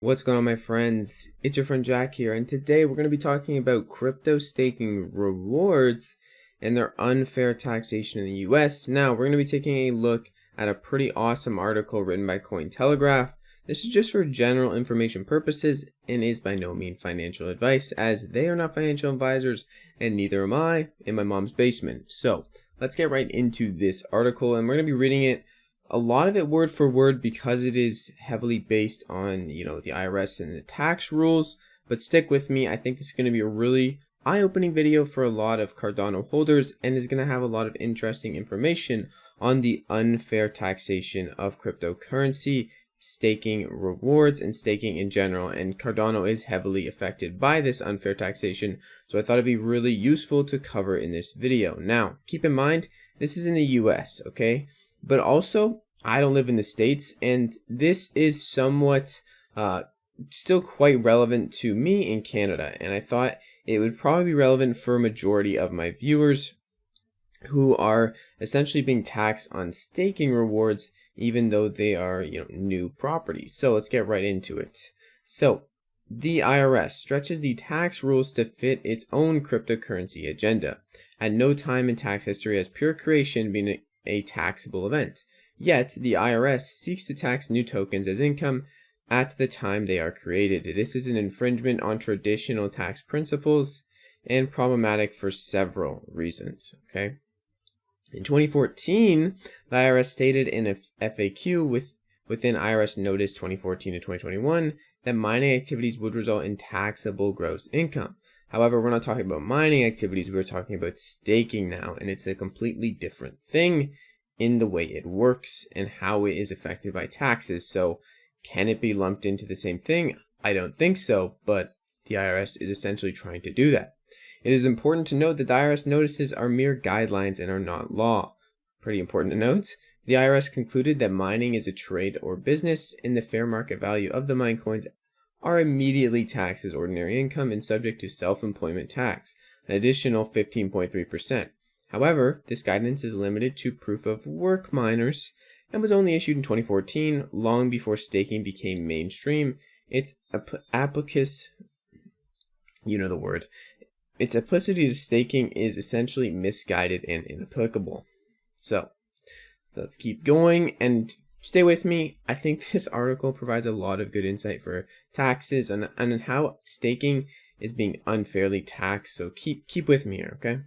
What's going on, my friends? It's your friend Jack here, and today we're going to be talking about crypto staking rewards and their unfair taxation in the US. Now, we're going to be taking a look at a pretty awesome article written by Telegraph. This is just for general information purposes and is by no means financial advice, as they are not financial advisors and neither am I in my mom's basement. So, let's get right into this article, and we're going to be reading it. A lot of it word for word because it is heavily based on, the IRS and the tax rules, but stick with me. I think this is going to be a really eye-opening video for a lot of Cardano holders and is going to have a lot of interesting information on the unfair taxation of cryptocurrency, staking rewards, and staking in general. And Cardano is heavily affected by this unfair taxation, so I thought it'd be really useful to cover in this video. Now, keep in mind, this is in the US, okay? But also, I don't live in the States, and this is somewhat still quite relevant to me in Canada. And I thought it would probably be relevant for a majority of my viewers who are essentially being taxed on staking rewards, even though they are, new properties. So let's get right into it. So the IRS stretches the tax rules to fit its own cryptocurrency agenda. At no time in tax history has pure creation been a taxable event. Yet, the IRS seeks to tax new tokens as income at the time they are created. This is an infringement on traditional tax principles and problematic for several reasons. Okay. In 2014, the IRS stated in a FAQ within IRS Notice 2014 to 2021 that mining activities would result in taxable gross income. However, we're not talking about mining activities, we're talking about staking now, and it's a completely different thing in the way it works and how it is affected by taxes. So can it be lumped into the same thing? I don't think so, but the IRS is essentially trying to do that. It is important to note that the IRS notices are mere guidelines and are not law. Pretty important to note. The IRS concluded that mining is a trade or business, and the fair market value of the mined coins are immediately taxed as ordinary income and subject to self-employment tax, an additional 15.3%. However, this guidance is limited to proof of work miners and was only issued in 2014, long before staking became mainstream. Its applicus, the word. Its applicity to staking is essentially misguided and inapplicable. So, let's keep going and stay with me. I think this article provides a lot of good insight for taxes and how staking is being unfairly taxed. So keep with me here, okay?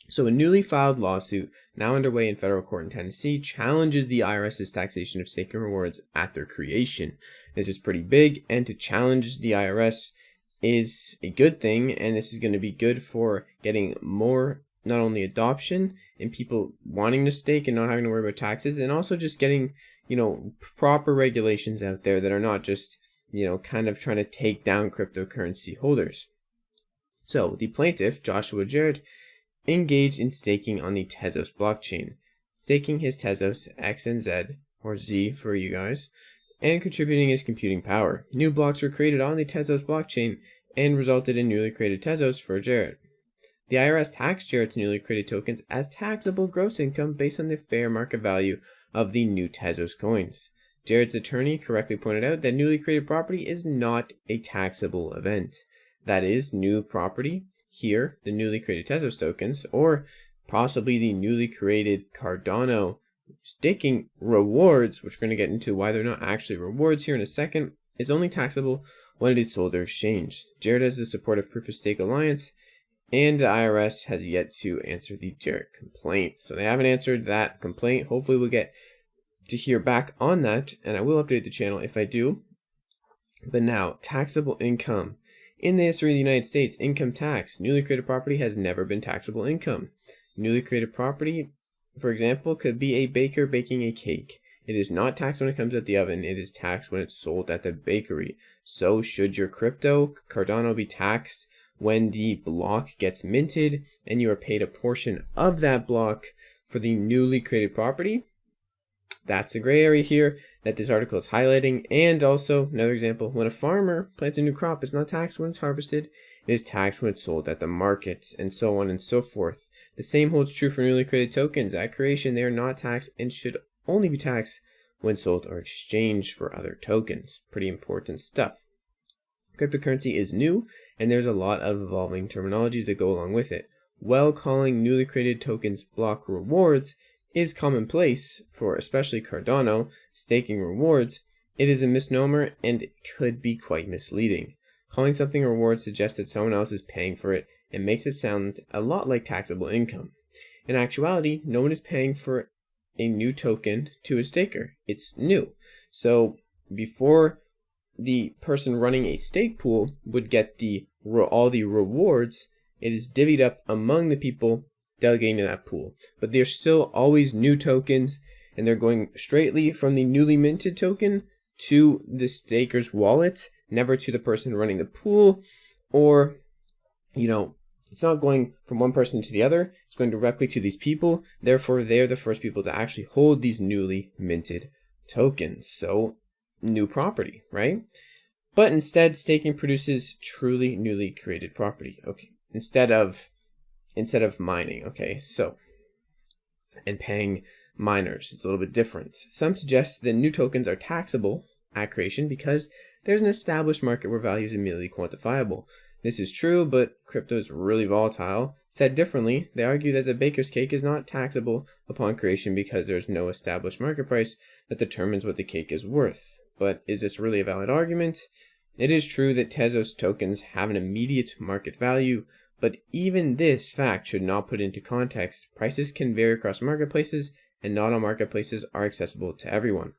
So a newly filed lawsuit, now underway in federal court in Tennessee, challenges the IRS's taxation of staking rewards at their creation. This is pretty big, and to challenge the IRS is a good thing, and this is going to be good for getting more, not only adoption and people wanting to stake and not having to worry about taxes, and also just getting, proper regulations out there that are not just, kind of trying to take down cryptocurrency holders. So the plaintiff, Joshua Jarrett, engaged in staking on the Tezos blockchain, staking his Tezos X and Z, or Z for you guys, and contributing his computing power. New blocks were created on the Tezos blockchain and resulted in newly created Tezos for Jarrett. The IRS taxed Jarrett's newly created tokens as taxable gross income based on the fair market value of the new Tezos coins. Jarrett's attorney correctly pointed out that newly created property is not a taxable event. That is, new property, here, the newly created Tezos tokens, or possibly the newly created Cardano staking rewards, which we're going to get into why they're not actually rewards here in a second, is only taxable when it is sold or exchanged. Jarrett has the support of Proof of Stake Alliance, and the IRS has yet to answer the Jarrett complaint. So they haven't answered that complaint. Hopefully we'll get to hear back on that, and I will update the channel if I do. But now, taxable income. In the history of the United States, income tax, newly created property has never been taxable income. Newly created property, for example, could be a baker baking a cake. It is not taxed when it comes out the oven. It is taxed when it's sold at the bakery. So should your crypto, Cardano, be taxed when the block gets minted and you are paid a portion of that block for the newly created property? That's a gray area here that this article is highlighting. And also, another example, when a farmer plants a new crop, it's not taxed when it's harvested. It is taxed when it's sold at the market, and so on and so forth. The same holds true for newly created tokens. At creation, they are not taxed and should only be taxed when sold or exchanged for other tokens. Pretty important stuff. Cryptocurrency is new, and there's a lot of evolving terminologies that go along with it. While calling newly created tokens block rewards is commonplace for especially Cardano staking rewards, it is a misnomer and it could be quite misleading. Calling something a reward suggests that someone else is paying for it and makes it sound a lot like taxable income. In actuality, no one is paying for a new token to a staker. It's new. So before the person running a stake pool would get all the rewards, it is divvied up among the people delegating to that pool. But they're still always new tokens, and they're going straightly from the newly minted token to the staker's wallet, never to the person running the pool, or, it's not going from one person to the other. It's going directly to these people. Therefore, they're the first people to actually hold these newly minted tokens. So, new property, right? But instead, staking produces truly newly created property. Okay, instead of mining. Okay, so, and paying miners, it's a little bit different. Some suggest that new tokens are taxable at creation because there's an established market where value is immediately quantifiable. This is true, but crypto is really volatile. Said differently, they argue that the baker's cake is not taxable upon creation because there's no established market price that determines what the cake is worth. But is this really a valid argument? It is true that Tezos tokens have an immediate market value, but even this fact should not put into context. Prices can vary across marketplaces, and not all marketplaces are accessible to everyone.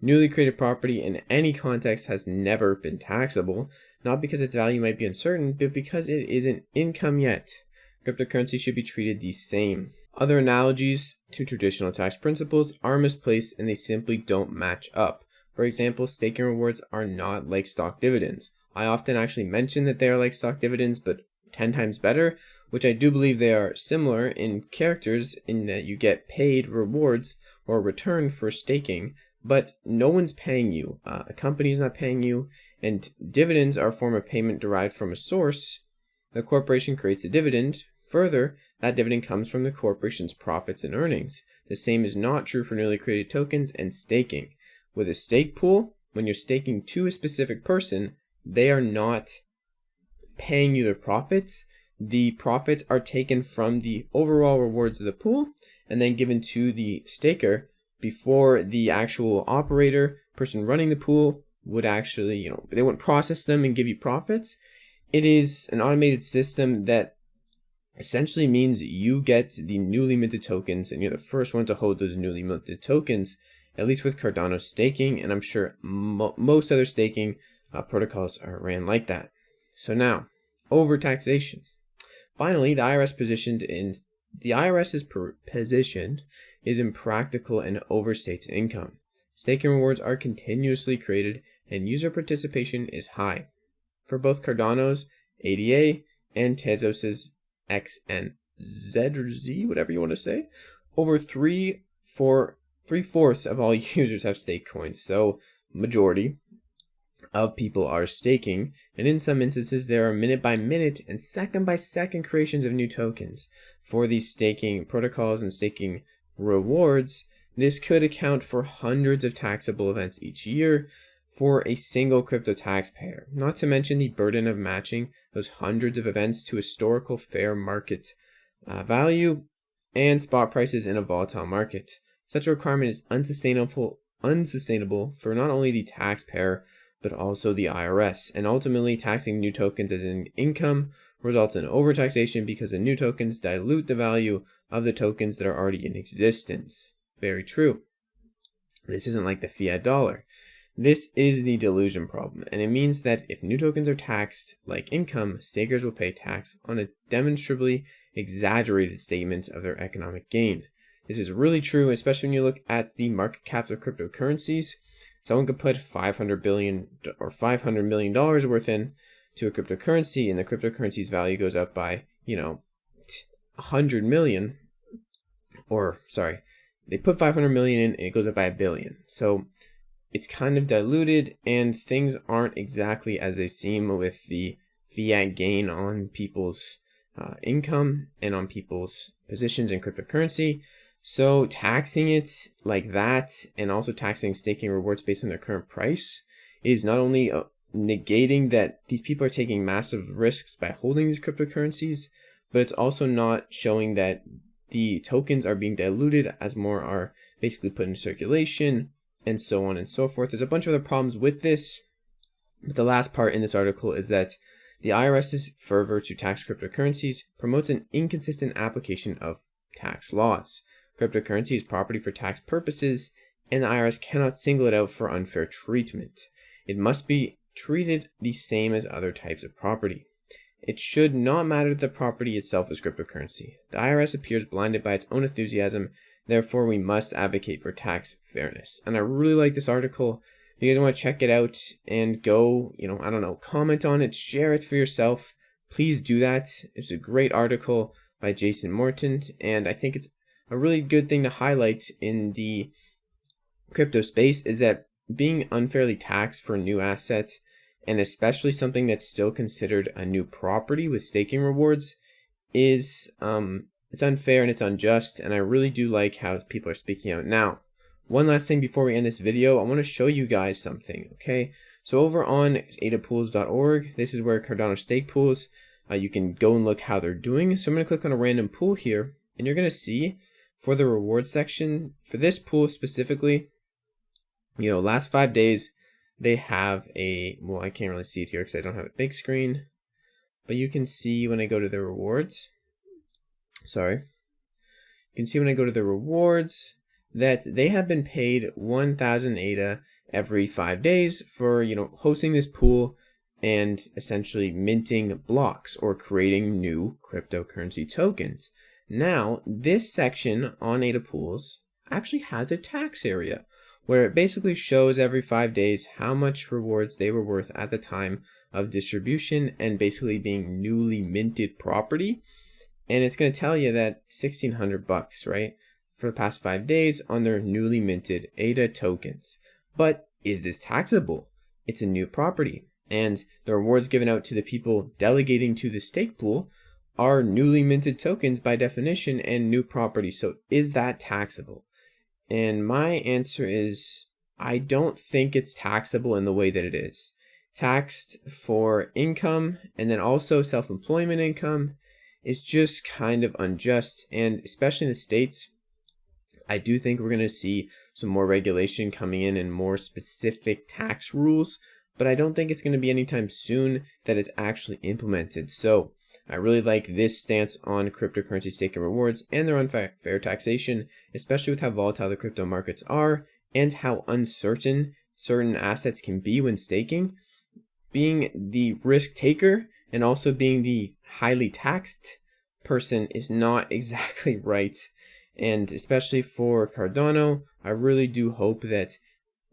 Newly created property in any context has never been taxable, not because its value might be uncertain, but because it isn't income yet. Cryptocurrency should be treated the same. Other analogies to traditional tax principles are misplaced and they simply don't match up. For example, staking rewards are not like stock dividends. I often actually mention that they are like stock dividends, but 10 times better, which I do believe they are similar in characters in that you get paid rewards or return for staking, but no one's paying you. A company's not paying you, and dividends are a form of payment derived from a source. The corporation creates a dividend. Further, that dividend comes from the corporation's profits and earnings. The same is not true for newly created tokens and staking. With a stake pool, when you're staking to a specific person, they are not paying you their profits. The profits are taken from the overall rewards of the pool and then given to the staker before the actual operator, person running the pool, would actually, they wouldn't process them and give you profits. It is an automated system that essentially means you get the newly minted tokens and you're the first one to hold those newly minted tokens, at least with Cardano staking, and I'm sure most other staking protocols are ran like that. So now, overtaxation. Finally, the IRS's position is impractical and overstates income. Staking rewards are continuously created and user participation is high. For both Cardano's ADA and Tezos's XNZ or Z, whatever you want to say, over three-fourths of all users have staked coins, so majority of people are staking, and in some instances there are minute-by-minute and second-by-second creations of new tokens. For these staking protocols and staking rewards, this could account for hundreds of taxable events each year for a single crypto taxpayer, not to mention the burden of matching those hundreds of events to historical fair market value and spot prices in a volatile market. Such a requirement is unsustainable for not only the taxpayer, but also the IRS, and ultimately taxing new tokens as an income results in overtaxation because the new tokens dilute the value of the tokens that are already in existence. Very true. This isn't like the fiat dollar. This is the delusion problem, and it means that if new tokens are taxed like income, stakers will pay tax on a demonstrably exaggerated statement of their economic gain. This is really true, especially when you look at the market caps of cryptocurrencies. Someone could put $500 billion or $500 million worth in to a cryptocurrency, and the cryptocurrency's value goes up by, 100 million, or sorry, they put 500 million in and it goes up by $1 billion. So it's kind of diluted and things aren't exactly as they seem with the fiat gain on people's income and on people's positions in cryptocurrency. So taxing it like that and also taxing staking rewards based on their current price is not only negating that these people are taking massive risks by holding these cryptocurrencies, but it's also not showing that the tokens are being diluted as more are basically put into circulation and so on and so forth. There's a bunch of other problems with this, but the last part in this article is that the IRS's fervor to tax cryptocurrencies promotes an inconsistent application of tax laws. Cryptocurrency is property for tax purposes, and the IRS cannot single it out for unfair treatment. It must be treated the same as other types of property. It should not matter that the property itself is cryptocurrency. The IRS appears blinded by its own enthusiasm, therefore we must advocate for tax fairness. And I really like this article. If you guys want to check it out and go, comment on it, share it for yourself, please do that. It's a great article by Jason Morton, and I think it's a really good thing to highlight in the crypto space is that being unfairly taxed for a new asset, and especially something that's still considered a new property with staking rewards, is it's unfair and it's unjust, and I really do like how people are speaking out. Now, one last thing before we end this video, I want to show you guys something, okay? So over on adapools.org, this is where Cardano stake pools, you can go and look how they're doing. So I'm going to click on a random pool here, and you're going to see for the reward section, for this pool specifically, last 5 days, they have well, I can't really see it here because I don't have a big screen, but you can see when I go to the rewards, you can see when I go to the rewards that they have been paid 1,000 ADA every 5 days for, hosting this pool and essentially minting blocks or creating new cryptocurrency tokens. Now, this section on ADA pools actually has a tax area where it basically shows every 5 days how much rewards they were worth at the time of distribution and basically being newly minted property. And it's going to tell you that $1,600, right, for the past 5 days on their newly minted ADA tokens. But is this taxable? It's a new property, and the rewards given out to the people delegating to the stake pool are newly minted tokens by definition and new property. So is that taxable? And my answer is I don't think it's taxable in the way that it is. Taxed for income and then also self-employment income is just kind of unjust, and especially in the States, I do think we're going to see some more regulation coming in and more specific tax rules, but I don't think it's going to be anytime soon that it's actually implemented. So I really like this stance on cryptocurrency staking rewards and their unfair taxation, especially with how volatile the crypto markets are and how uncertain certain assets can be when staking. Being the risk taker and also being the highly taxed person is not exactly right. And especially for Cardano, I really do hope that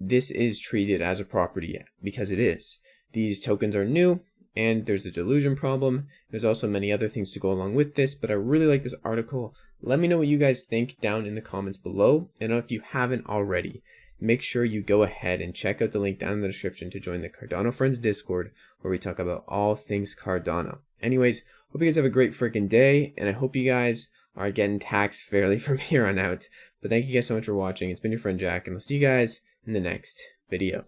this is treated as a property, because it is. These tokens are new, and there's the Delusion problem. There's also many other things to go along with this, but I really like this article. Let me know what you guys think down in the comments below. And if you haven't already, make sure you go ahead and check out the link down in the description to join the Cardano Friends Discord, where we talk about all things Cardano. Anyways, hope you guys have a great freaking day, and I hope you guys are getting taxed fairly from here on out. But thank you guys so much for watching. It's been your friend Jack, and I'll see you guys in the next video.